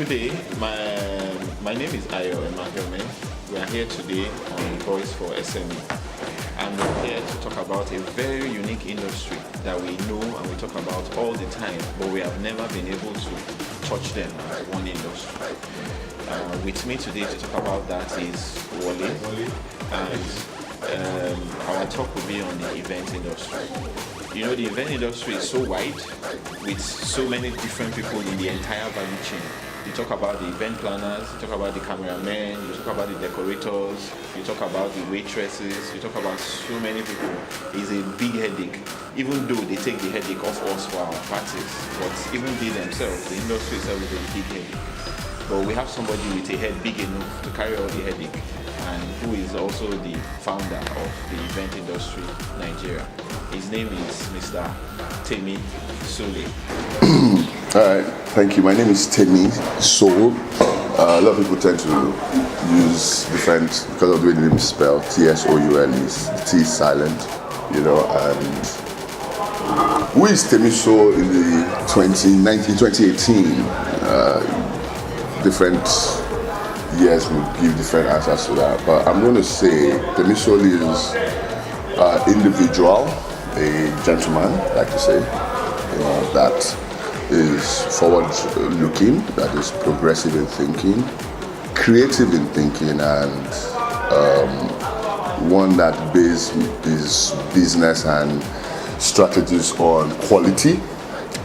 Good day. My name is Ayo Emakhiomhe. We are here today on Voice for SME, and we're here to talk about a very unique industry that we know and we talk about all the time, but we have never been able to touch them as one industry. With me today to talk about that is Wole, and our talk will be on the event industry. You know, the event industry is so wide with so many different people in the entire value chain. You talk about the event planners, you talk about the cameramen, you talk about the decorators, you talk about the waitresses, you talk about so many people. It's a big headache, even though they take the headache off us for our parties. But even they themselves, the industry itself is a big headache. But we have somebody with a head big enough to carry all the headache, and who is also the founder of the Event Industry Nigeria. His name is Mr. Temmie Tsoule. All right, thank you. My name is Temmie Tsoule. A lot of people tend to use different, because of the way the name is spelled, Tsoule, the T is silent, you know, and who is Temmie Tsoule in the 2018? Different years will give different answers to that, but I'm going to say Temmie Tsoule is individual, a gentleman, like to say, that is forward-looking, that is progressive in thinking, creative in thinking, and one that bases his business and strategies on quality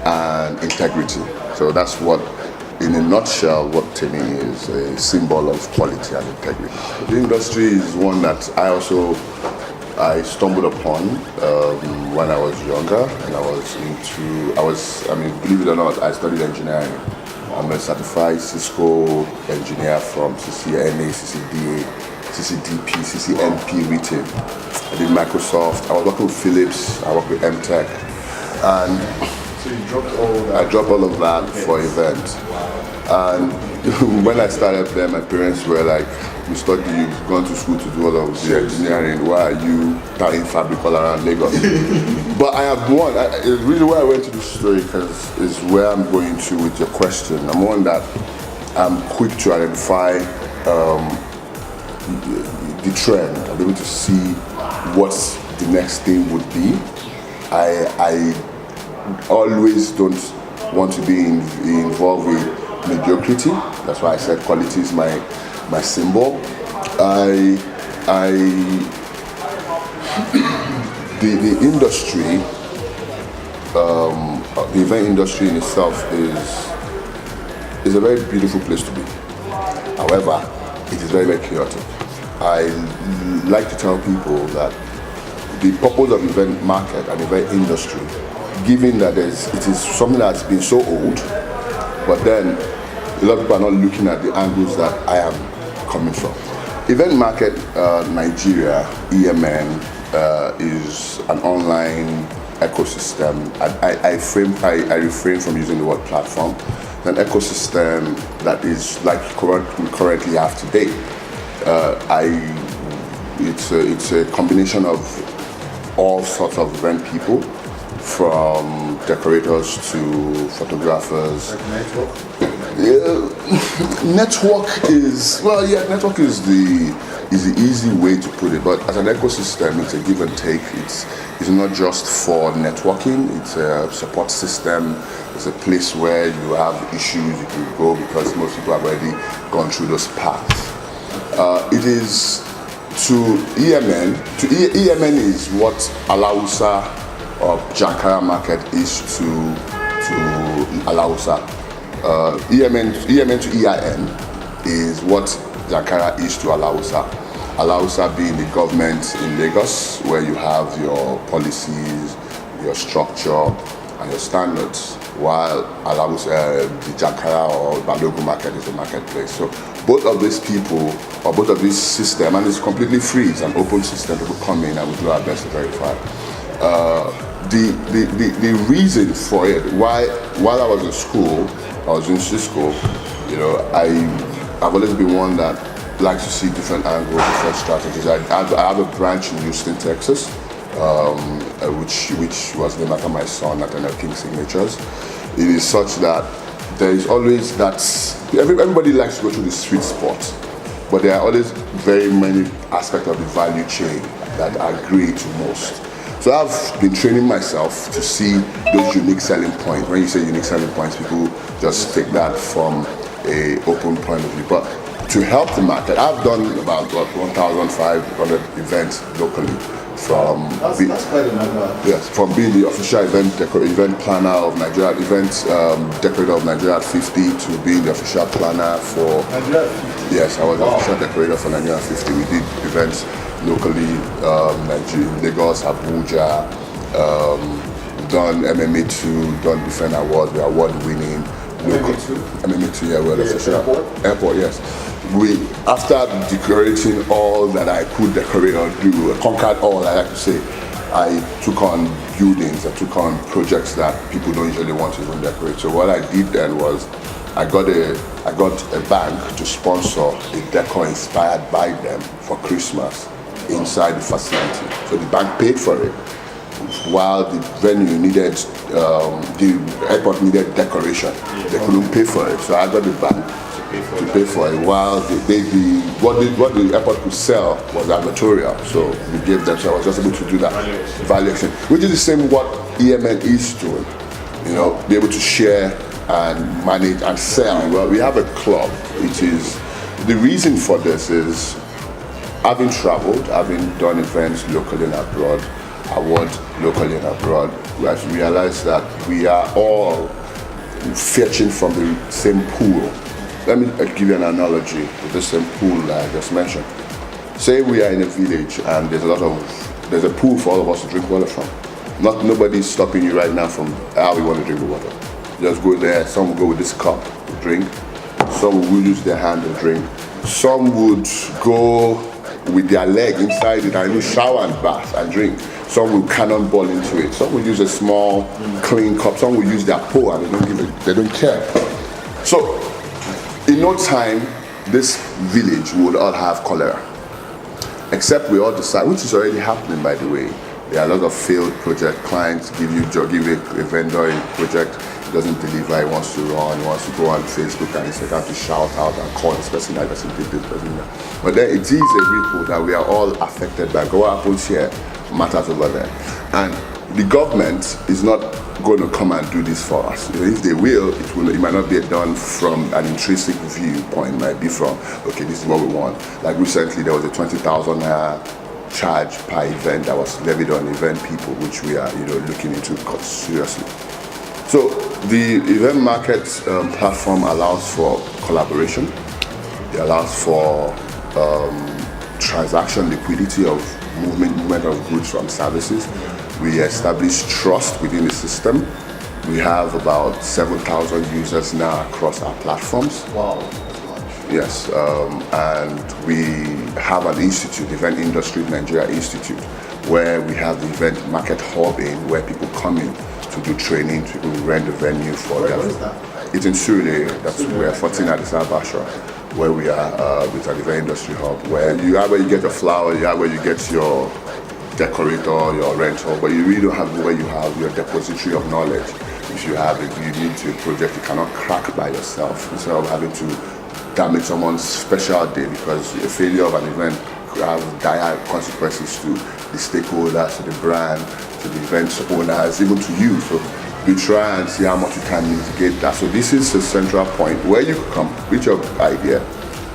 and integrity. So that's what, in a nutshell, what Temmie is, a symbol of quality and integrity. The industry is one that I stumbled upon when I was younger, and believe it or not, I studied engineering. I'm a certified Cisco engineer from CCNA, CCDA, CCDP, CCNP written. I did Microsoft, I was working with Philips, I worked with MTech, and So you dropped all that? I dropped all of that for events. And when I started there, my parents were like, "You study, you've gone to school to do all of the engineering, why are you tying fabric all around Lagos?" But I have one, the reason why I went to this story is where I'm going to with your question. I'm one that I'm quick to identify the trend. I'll be able to see what the next thing would be. I always don't want to be involved with mediocrity. That's why I said quality is my symbol. The industry, the event industry in itself is a very beautiful place to be. However, it is very, very chaotic. I like to tell people that the purpose of event market and event industry, given that it is something that's been so old, but then a lot of people are not looking at the angles that I am coming from. Event Market Nigeria, EMN, is an online ecosystem. I refrain from using the word platform. An ecosystem that is like we currently have today. It's a combination of all sorts of event people, from decorators to photographers. Like network? Network is the easy way to put it, but as an ecosystem, it's a give and take. It's not just for networking, it's a support system, it's a place where you have issues you can go, because most people have already gone through those paths. It is to EMN is what Alausa or Jankara market is to Alausa. EMN to EIN is what Jankara is to Alausa. Alausa being the government in Lagos, where you have your policies, your structure, and your standards, while Alausa, the Jankara or Balogun market is the marketplace. So both of these people, or both of this system, and it's completely free, it's an open system, people come in and we do our best to verify. The reason for it, while I was in school, I was in Cisco, you know, I've always been one that likes to see different angles, different strategies. I have a branch in Houston, Texas, which was named after my son, Nathaniel King Signatures. It is such that there is always that, everybody likes to go through the sweet spot, but there are always very many aspects of the value chain that agree to most. So I've been training myself to see those unique selling points. When you say unique selling points, people just take that from a open point of view. But to help the market, I've done about 1,500 events locally. That's quite a number. Yes, from being the official event planner of Nigeria, decorator of Nigeria at 50, to being the official planner for Nigeria at 50. Yes, I was the official decorator for Nigeria at 50. We did events locally, Nigeria, Lagos, Abuja, done MMA 2, done different awards. We are award winning. MMA 2, yeah, we're the official airport, yes. After decorating all that I could decorate or do, conquered all, I like to say, I took on buildings, I took on projects that people don't usually want to even decorate. So what I did then was, I got a bank to sponsor a decor inspired by them for Christmas inside the facility. So the bank paid for it, while the venue needed, the airport needed decoration. They couldn't pay for it, so I got the bank to pay for it, while what the airport could sell was advertorial. So we gave them, so I was just able to do that value exchange, which is the same what EMN is doing. You know, be able to share and manage and sell. Well, we have a club. The reason for this is, having traveled, having done events locally and abroad, awards locally and abroad, we have realized that we are all fetching from the same pool. Let me give you an analogy with the same pool that I just mentioned. Say we are in a village and there's a pool for all of us to drink water from. Nobody's stopping you right now from how we want to drink the water. Just go there, some will go with this cup to drink, some will use their hand to drink, some would go with their leg inside it and shower and bath and drink. Some will cannonball into it. Some will use a small clean cup. Some will use their paw and they don't care. So in no time, this village would all have cholera. Except we all decide, which is already happening by the way. There are a lot of failed project clients give a vendor a project, he doesn't deliver, he wants to run, he wants to go on Facebook and Instagram to shout out and call this person, that person did this person that. But then it is a ripple that we are all affected by. What happens here matters over there. And the government is not going to come and do this for us. If they will, it might not be done from an intrinsic viewpoint. It might be from, okay, this is what we want. Like recently, there was a 20,000 charge per event that was levied on event people, which we are, looking into seriously. So the event market platform allows for collaboration. It allows for transaction liquidity of movement of goods from services. We establish trust within the system. We have about 7,000 users now across our platforms. Wow. Yes, and we have an institute, Event Industry Nigeria Institute, where we have the event market hub where people come in to do training, people rent the venue for them. Where is that? It's in Surulere, we're 14 Adisa Bashua, where we are with an event industry hub, where you have where you get your flower, you have where you get your decorator, your rental, but you really don't have where you have your depository of knowledge. If you have it, you need to project, you cannot crack by yourself instead of having to damage someone's special day, because a failure of an event could have dire consequences to the stakeholders, to the brand, to the event owners, even to you. So we try and see how much you can mitigate that. So this is a central point where you come with your idea,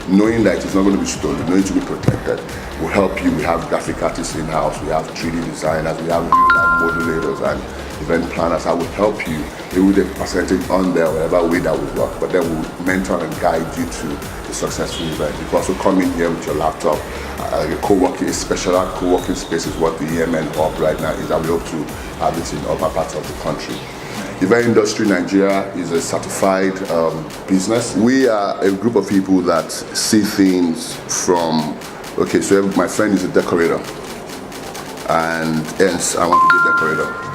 knowing that it's not going to be stolen, knowing to be protected, will help you. We have graphic artists in-house, we have 3D designers, we have modulators and event planners that will help you. They will a percentage on there, whatever way that will work, but then we'll mentor and guide you to a successful event. You can also come in here with your laptop. A special co-working space is what the EMN hub right now is, and we hope to have it in other parts of the country. Event Industry Nigeria is a certified business. We are a group of people that see things from, okay, so my friend is a decorator, and hence I want to be a decorator.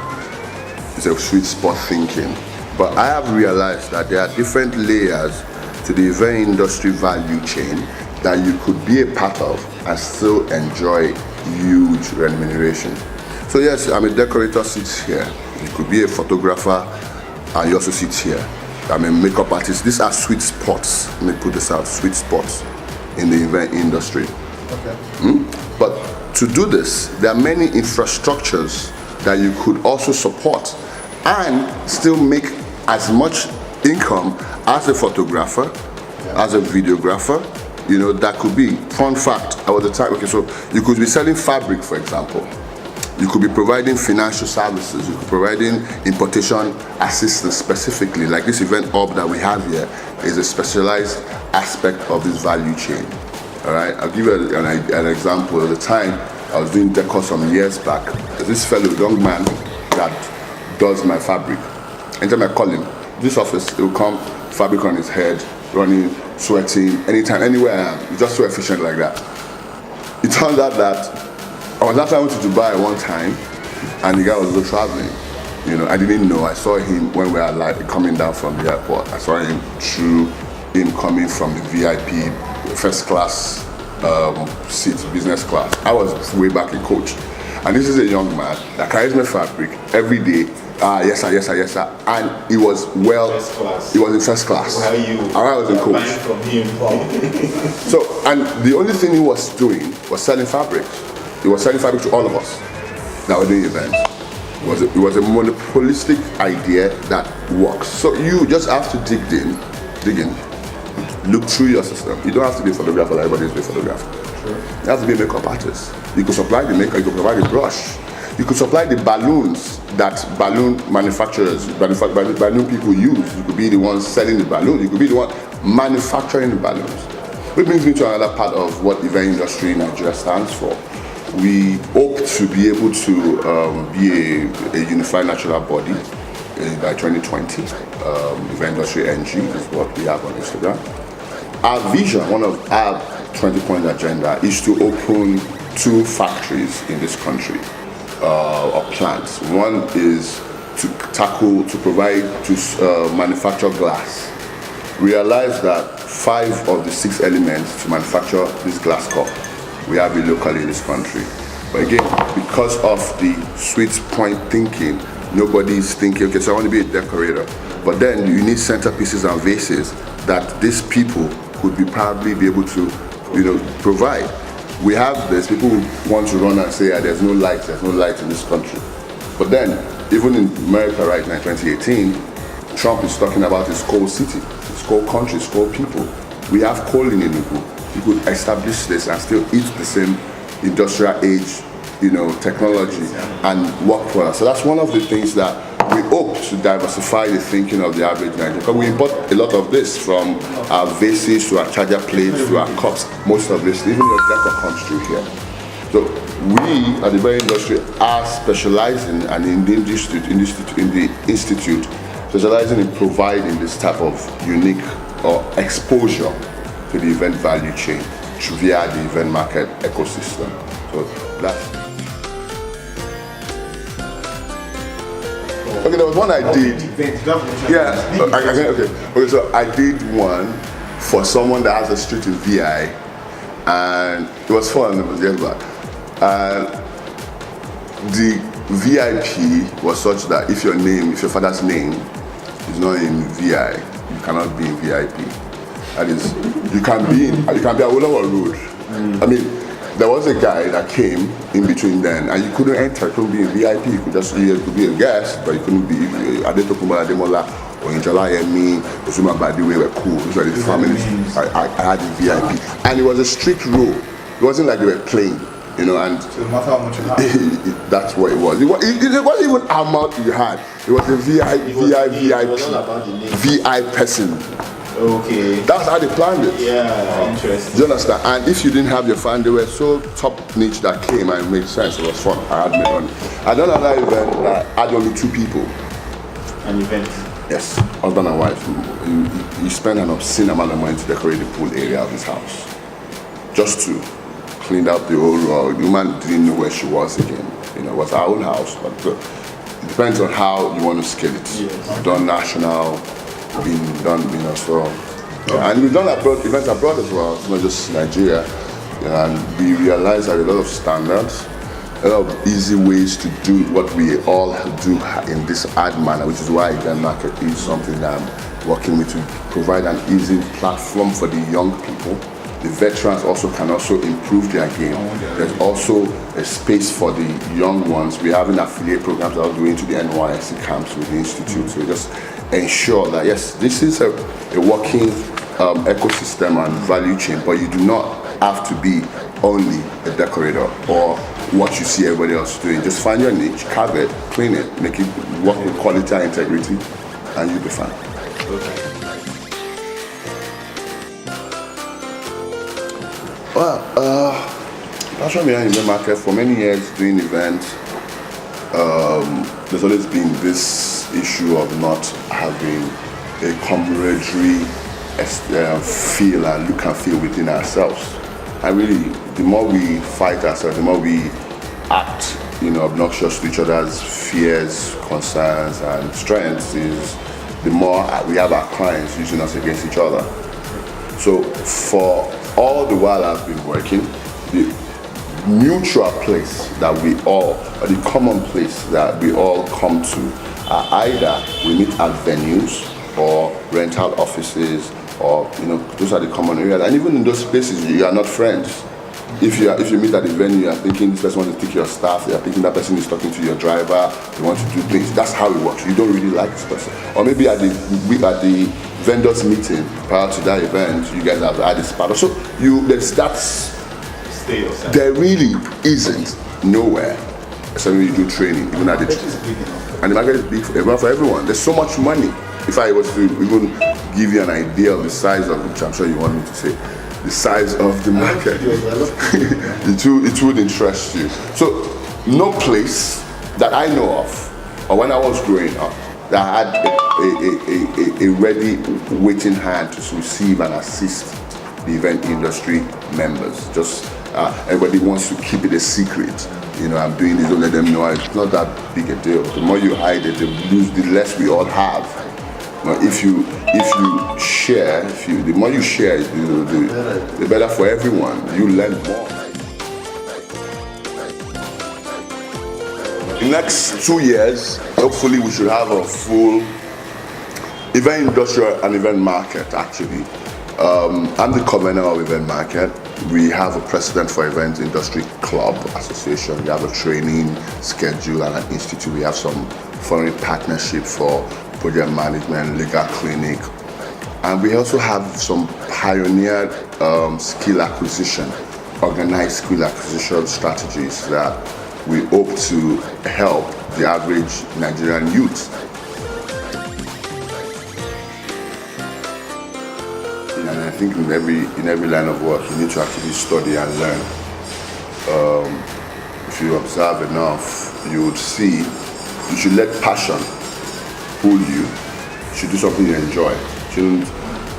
It's a sweet spot thinking. But I have realized that there are different layers to the event industry value chain that you could be a part of and still enjoy huge remuneration. So yes, I'm a decorator, sits here. You could be a photographer and you also sit here. makeup artists. These are sweet spots. Let me put this out, sweet spots in the event industry. Okay. But to do this, there are many infrastructures that you could also support and still make as much income as a photographer, as a videographer. That could be. Fun fact, I was the type, okay, so you could be selling fabric, for example. You could be providing financial services. You could be providing importation assistance specifically. Like this event hub that we have here is a specialized aspect of this value chain. All right, I'll give you an example. At the time, I was doing decor some years back. There's this fellow, young man, that does my fabric. Anytime I call him, this office, he'll come, fabric on his head, running, sweating, anytime, anywhere I am. He's just so efficient like that. It turned out that I was actually went to Dubai one time, and the guy was also traveling. I didn't know. I saw him when we were coming down from the airport. I saw him through him coming from the VIP first class seat, business class. I was way back in coach, and this is a young man that carries my fabric every day. Yes sir, yes sir, yes sir. And he was he was in first class. How you? I was in coach. From him. So, and the only thing he was doing was selling fabric. He was selling fabric to all of us that were doing events. It was a monopolistic idea that works. So you just have to dig in, look through your system. You don't have to be a photographer like everybody is a photographer. Sure. You have to be a makeup artist. You could supply the makeup, you could provide the brush. You could supply the balloons that balloon manufacturers, balloon people use. You could be the one selling the balloons. You could be the one manufacturing the balloons. Which brings me to another part of what Event Industry Nigeria stands for. We hope to be able to be a unified national body by 2020. Event Industry NG is what we have on Instagram. Our vision, one of our 20-point agenda, is to open 2 factories in this country, or plants. One is to manufacture glass. Realize that 5 of the 6 elements to manufacture this glass cup, we have it locally in this country. But again, because of the sweet point thinking, nobody is thinking, okay, so I want to be a decorator. But then you need centerpieces and vases that these people could probably be able to, provide. We have this, people want to run and say, there's no light in this country. But then, even in America right now, in 2018, Trump is talking about his coal city, his coal country, his coal people. We have coal in Enugu. You could establish this and still eat the same industrial age, technology and work for us. So that's one of the things that we hope to diversify the thinking of the average Nigerian. Because we import a lot of this from our vases to our charger plates to our cups. Most of this, even your decor comes through here. So we at the very industry are specializing, and in the institute, specializing in providing this type of unique or exposure to the event value chain via the event market ecosystem. So that's. Okay, there was one I did. Yeah. Okay. So I did one for someone that has a street in VI, and it was fun. It was just bad. And the VIP was such that if your father's name is not in VI, you cannot be in VIP. That is, you can be Awolowo Road. I mean, there was a guy that came in between then, and you couldn't enter, you couldn't be in VIP, you could be a guest, but you couldn't be Adetokunbo Ademola or Injala Yemi, Osuma Badiwe were cool. These were the families I had in VIP. And it was a strict rule. It wasn't like they were playing, and so no matter how much you had. That's what it was. It wasn't even how much you had. It was a VI person. Okay. That's how they planned it. Yeah, interesting. Do you understand? And if you didn't have your fan, they were so top niche that came and it made sense. It was fun. I had made money. I done another event that had only 2 people. An event? Yes, husband and wife. He spent an obscene amount of money to decorate the pool area of his house. Just to clean up the whole road. The woman didn't know where she was again. It was our own house, but it depends on how you want to scale it. Yes. Done national, been done, so. Yeah, and we've done events abroad as well, not just Nigeria. And we realized that a lot of standards a lot of easy ways to do what we all do in this ad manner, which is why Event Market is something that I'm working with to provide an easy platform for the young people. The veterans also can also improve their game. There's also a space for the young ones. We're having affiliate programs that are going to the NYSC camps with the Institute. So just ensure that, yes, this is a working ecosystem and value chain, but you do not have to be only a decorator or what you see everybody else doing. Just find your niche, carve it, clean it, make it work with quality and integrity, and you'll be fine. Well, Passion behind event market for many years doing events. There's always been this issue of not having a camaraderie feel and look and feel within ourselves. And really, the more we fight ourselves, the more we act, obnoxious to each other's fears, concerns, and strengths, is the more we have our clients using us against each other. So for all the while I've been working, the mutual place that we all, or the common place that we all come to, are either we meet at venues or rental offices, or those are the common areas. And even in those places, you are not friends. If you meet at the venue, you are thinking this person wants to take your staff, you are thinking that person is talking to your driver, they want to do things. That's how it works. You don't really like this person. Or maybe at the vendors meeting prior to that event, you guys have had this part. So there really isn't nowhere except when you do training, even at the and the market is big for everyone. There's so much money. If I was to even give you an idea of the size of, which I'm sure you want me to say, the size of the market, it would interest you. So no place that I know of, or when I was growing up, that had a ready waiting hand to receive and assist the event industry members. Just everybody wants to keep it a secret. I'm doing this, don't let them know. It's not that big a deal. The more you hide it, the less we all have. But if you share, the more you share, the better for everyone. You learn more. In the next 2 years, hopefully we should have a full event industry and event market, actually. I'm the convener of Event Market. We have a president for Event Industry Club Association. We have a training schedule and an institute. We have some foreign partnership for project management, legal clinic. And we also have some pioneered skill acquisition, organized skill acquisition strategies that we hope to help the average Nigerian youth. And I think in every line of work, you need to actually study and learn. If you observe enough, you would see you should let passion pull you. You should do something you enjoy. You shouldn't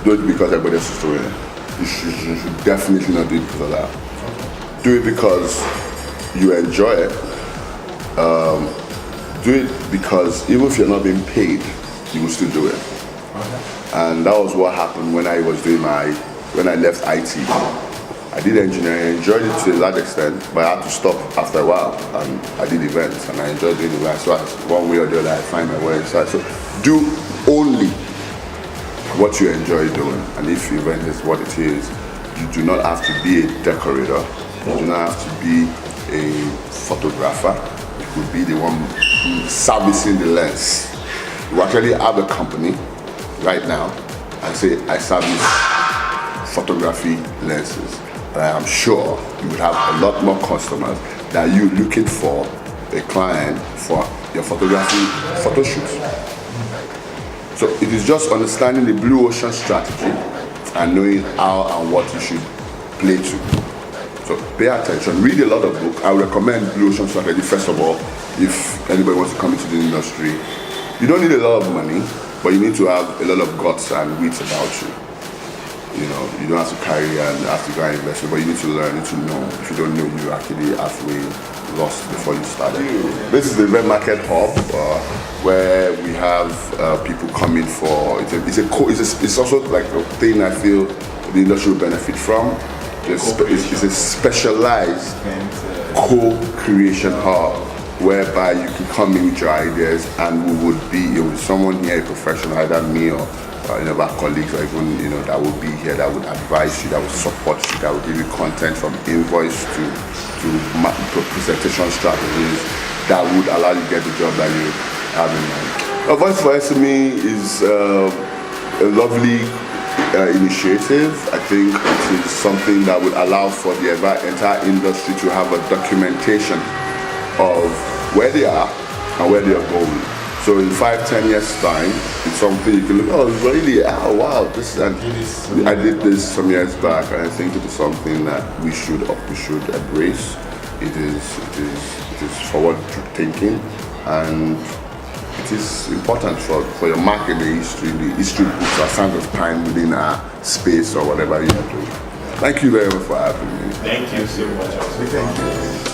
do it because everybody else is doing it. You should definitely not do it because of that. Do it because you enjoy it. Do it because even if you're not being paid, you will still do it. And that was what happened when I left IT. I did engineering, I enjoyed it to a large extent, but I had to stop after a while. And I did events, and I enjoyed doing events. So one way or the other, I find my way inside. So do only what you enjoy doing. And if event is what it is, you do not have to be a decorator. You do not have to be a photographer. You could be the one servicing the lens. You actually have a company right now and say, I service photography lenses. And I am sure you would have a lot more customers than you looking for a client for your photography photo shoot. So it is just understanding the blue ocean strategy and knowing how and what you should play to. So pay attention, read a lot of books. I would recommend Blue Ocean Strategy first of all, if anybody wants to come into the industry. You don't need a lot of money, but you need to have a lot of guts and wits about you. You don't have to carry and have to go and invest, but you need to learn, you need to know. If you don't know, you're actually halfway lost before you started. This is the Event Market Hub, where we have people coming for. It's also like a thing I feel the industry will benefit from. it's a specialized co-creation hub whereby you can come in with your ideas, and we would be with someone here, a professional, either me or any of our colleagues, or even that would be here, that would advise you, that would support you, that would give you content from invoice to presentation strategies that would allow you to get the job that you have in mind. A Voice for SME is a lovely initiative. I think it is something that would allow for the entire industry to have a documentation of where they are and where they are going. So in 5-10 years time, it's something you can look, oh really, oh wow, this, and I did this some years back, and I think it is something that we should embrace. It is forward thinking, and it is important for your mark in the history books or signs of time within our space or whatever you are doing. Thank you very much for having me. Thank you so much. Thank you.